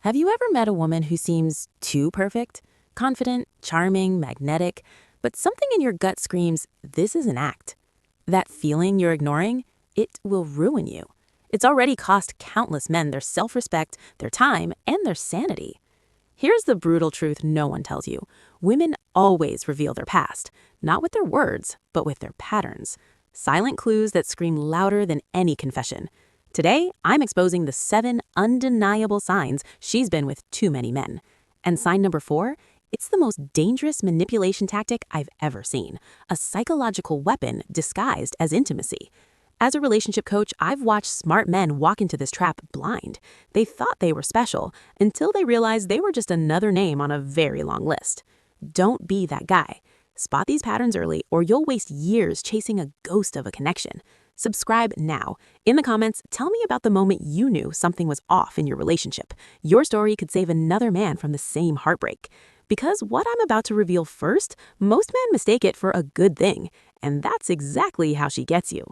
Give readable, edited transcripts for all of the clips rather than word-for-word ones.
Have you ever met a woman who seems too perfect? Confident, charming, magnetic, but something in your gut screams, this is an act. That feeling you're ignoring, it will ruin you. It's already cost countless men their self-respect, their time, and their sanity. Here's the brutal truth no one tells you. Women always reveal their past, not with their words, but with their patterns. Silent clues that scream louder than any confession. Today, I'm exposing the 7 undeniable signs she's been with too many men. And sign number 4, it's the most dangerous manipulation tactic I've ever seen. A psychological weapon disguised as intimacy. As a relationship coach, I've watched smart men walk into this trap blind. They thought they were special until they realized they were just another name on a very long list. Don't be that guy. Spot these patterns early or you'll waste years chasing a ghost of a connection. Subscribe now. In the comments, tell me about the moment you knew something was off in your relationship. Your story could save another man from the same heartbreak. Because what I'm about to reveal first, most men mistake it for a good thing. And that's exactly how she gets you.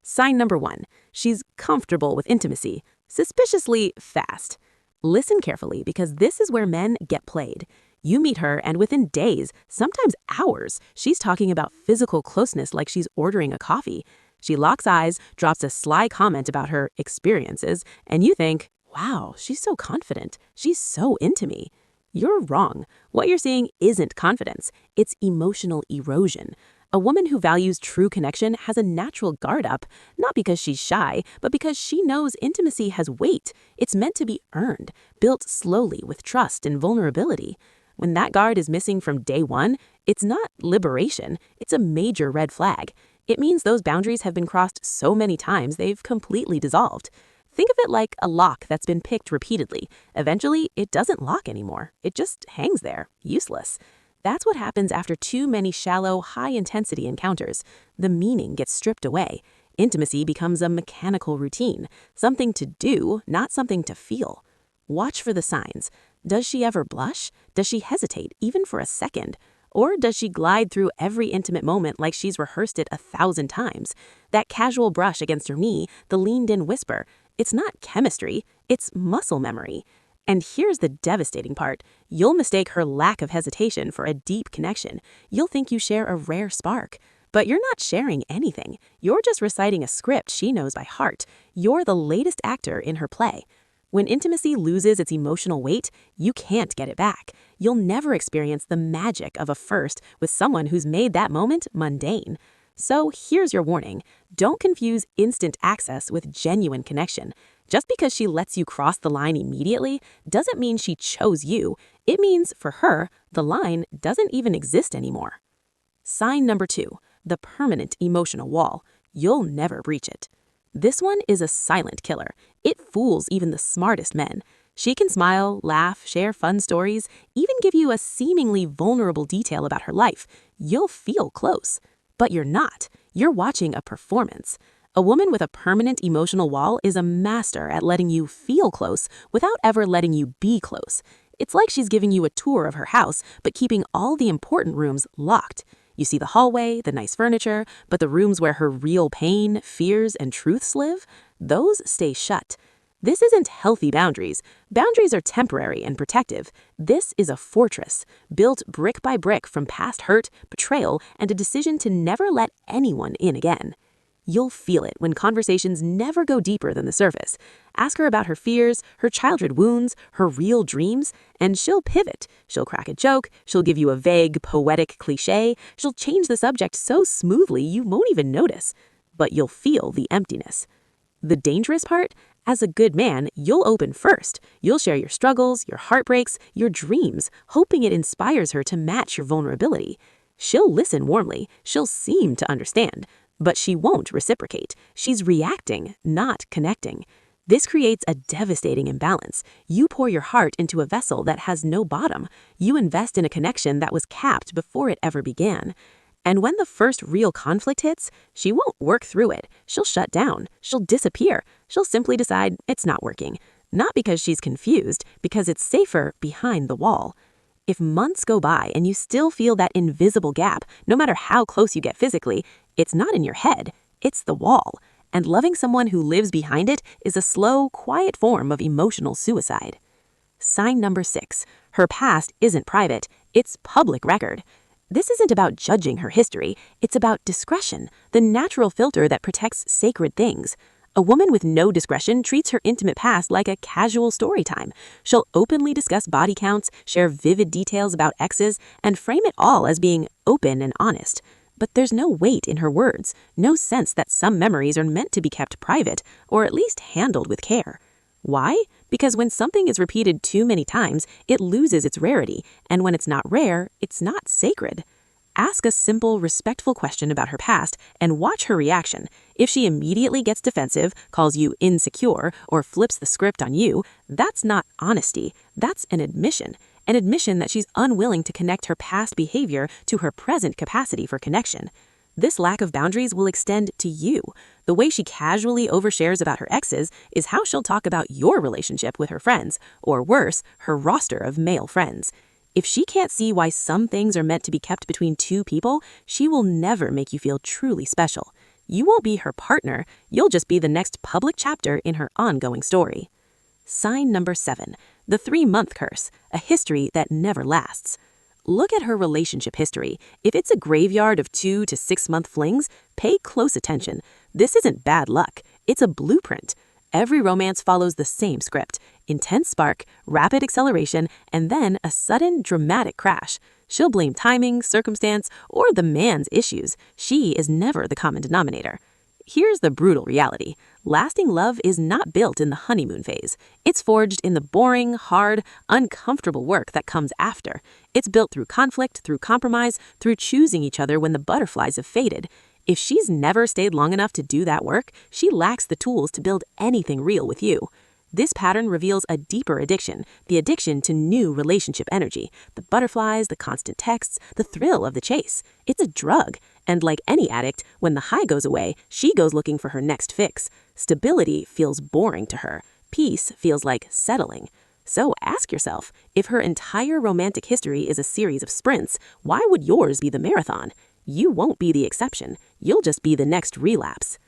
Sign number 1. She's comfortable with intimacy, suspiciously fast. Listen carefully because this is where men get played. You meet her and within days, sometimes hours, she's talking about physical closeness like she's ordering a coffee. She locks eyes, drops a sly comment about her experiences, and you think, wow, she's so confident. She's so into me. You're wrong. What you're seeing isn't confidence. It's emotional erosion. A woman who values true connection has a natural guard up, not because she's shy, but because she knows intimacy has weight. It's meant to be earned, built slowly with trust and vulnerability. When that guard is missing from day one, it's not liberation. It's a major red flag. It means those boundaries have been crossed so many times they've completely dissolved. Think of it like a lock that's been picked repeatedly. Eventually, it doesn't lock anymore. It just hangs there, useless. That's what happens after too many shallow, high-intensity encounters. The meaning gets stripped away. Intimacy becomes a mechanical routine, something to do, not something to feel. Watch for the signs. Does she ever blush? Does she hesitate, even for a second? Or does she glide through every intimate moment like she's rehearsed it 1,000 times? That casual brush against her knee, the leaned-in whisper, it's not chemistry, it's muscle memory. And here's the devastating part. You'll mistake her lack of hesitation for a deep connection. You'll think you share a rare spark. But you're not sharing anything. You're just reciting a script she knows by heart. You're the latest actor in her play. When intimacy loses its emotional weight, you can't get it back. You'll never experience the magic of a first with someone who's made that moment mundane. So here's your warning. Don't confuse instant access with genuine connection. Just because she lets you cross the line immediately doesn't mean she chose you. It means, for her, the line doesn't even exist anymore. Sign number 2, the permanent emotional wall. You'll never breach it. This one is a silent killer. It fools even the smartest men. She can smile, laugh, share fun stories, even give you a seemingly vulnerable detail about her life. You'll feel close. But you're not. You're watching a performance. A woman with a permanent emotional wall is a master at letting you feel close without ever letting you be close. It's like she's giving you a tour of her house, but keeping all the important rooms locked. You see the hallway, the nice furniture, but the rooms where her real pain, fears, and truths live, those stay shut. This isn't healthy boundaries. Boundaries are temporary and protective. This is a fortress, built brick by brick from past hurt, betrayal, and a decision to never let anyone in again. You'll feel it when conversations never go deeper than the surface. Ask her about her fears, her childhood wounds, her real dreams, and she'll pivot. She'll crack a joke, she'll give you a vague, poetic cliche, she'll change the subject so smoothly you won't even notice. But you'll feel the emptiness. The dangerous part? As a good man, you'll open first. You'll share your struggles, your heartbreaks, your dreams, hoping it inspires her to match your vulnerability. She'll listen warmly, she'll seem to understand. But she won't reciprocate. She's reacting, not connecting. This creates a devastating imbalance. You pour your heart into a vessel that has no bottom. You invest in a connection that was capped before it ever began. And when the first real conflict hits, she won't work through it. She'll shut down. She'll disappear. She'll simply decide it's not working. Not because she's confused, because it's safer behind the wall. If months go by and you still feel that invisible gap, no matter how close you get physically, it's not in your head, it's the wall. And loving someone who lives behind it is a slow, quiet form of emotional suicide. Sign number 6. Her past isn't private, it's public record. This isn't about judging her history, it's about discretion, the natural filter that protects sacred things. A woman with no discretion treats her intimate past like a casual story time. She'll openly discuss body counts, share vivid details about exes, and frame it all as being open and honest. But there's no weight in her words, no sense that some memories are meant to be kept private, or at least handled with care. Why? Because when something is repeated too many times, it loses its rarity, and when it's not rare, it's not sacred. Ask a simple, respectful question about her past and watch her reaction. If she immediately gets defensive, calls you insecure, or flips the script on you, that's not honesty. That's an admission that she's unwilling to connect her past behavior to her present capacity for connection. This lack of boundaries will extend to you. The way she casually overshares about her exes is how she'll talk about your relationship with her friends, or worse, her roster of male friends. If she can't see why some things are meant to be kept between two people, she will never make you feel truly special. You won't be her partner, you'll just be the next public chapter in her ongoing story. Sign number 7. The 3-month curse, a history that never lasts. Look at her relationship history. If it's a graveyard of 2 to 6 month flings, pay close attention. This isn't bad luck, it's a blueprint. Every romance follows the same script: intense spark, rapid acceleration, and then a sudden, dramatic crash. She'll blame timing, circumstance, or the man's issues. She is never the common denominator. Here's the brutal reality. Lasting love is not built in the honeymoon phase. It's forged in the boring, hard, uncomfortable work that comes after. It's built through conflict, through compromise, through choosing each other when the butterflies have faded. If she's never stayed long enough to do that work, she lacks the tools to build anything real with you. This pattern reveals a deeper addiction, the addiction to new relationship energy, the butterflies, the constant texts, the thrill of the chase. It's a drug, and like any addict, when the high goes away, she goes looking for her next fix. Stability feels boring to her. Peace feels like settling. So ask yourself, if her entire romantic history is a series of sprints, why would yours be the marathon? You won't be the exception. You'll just be the next relapse.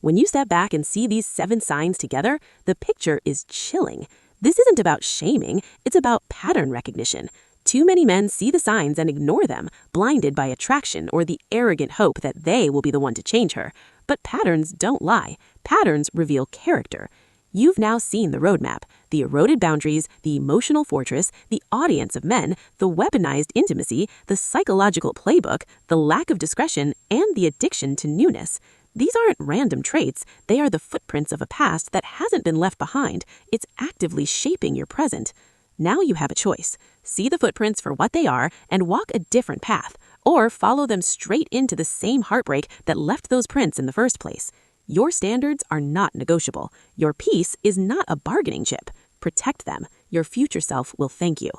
When you step back and see these 7 signs together, the picture is chilling. This isn't about shaming, it's about pattern recognition. Too many men see the signs and ignore them, blinded by attraction or the arrogant hope that they will be the one to change her. But patterns don't lie. Patterns reveal character. You've now seen the roadmap: the eroded boundaries, the emotional fortress, the audience of men, the weaponized intimacy, the psychological playbook, the lack of discretion, and the addiction to newness. These aren't random traits, they are the footprints of a past that hasn't been left behind. It's actively shaping your present. Now you have a choice. See the footprints for what they are and walk a different path, or follow them straight into the same heartbreak that left those prints in the first place. Your standards are not negotiable. Your peace is not a bargaining chip. Protect them. Your future self will thank you.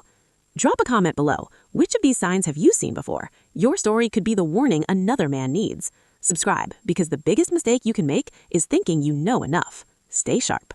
Drop a comment below. Which of these signs have you seen before? Your story could be the warning another man needs. Subscribe, because the biggest mistake you can make is thinking you know enough. Stay sharp.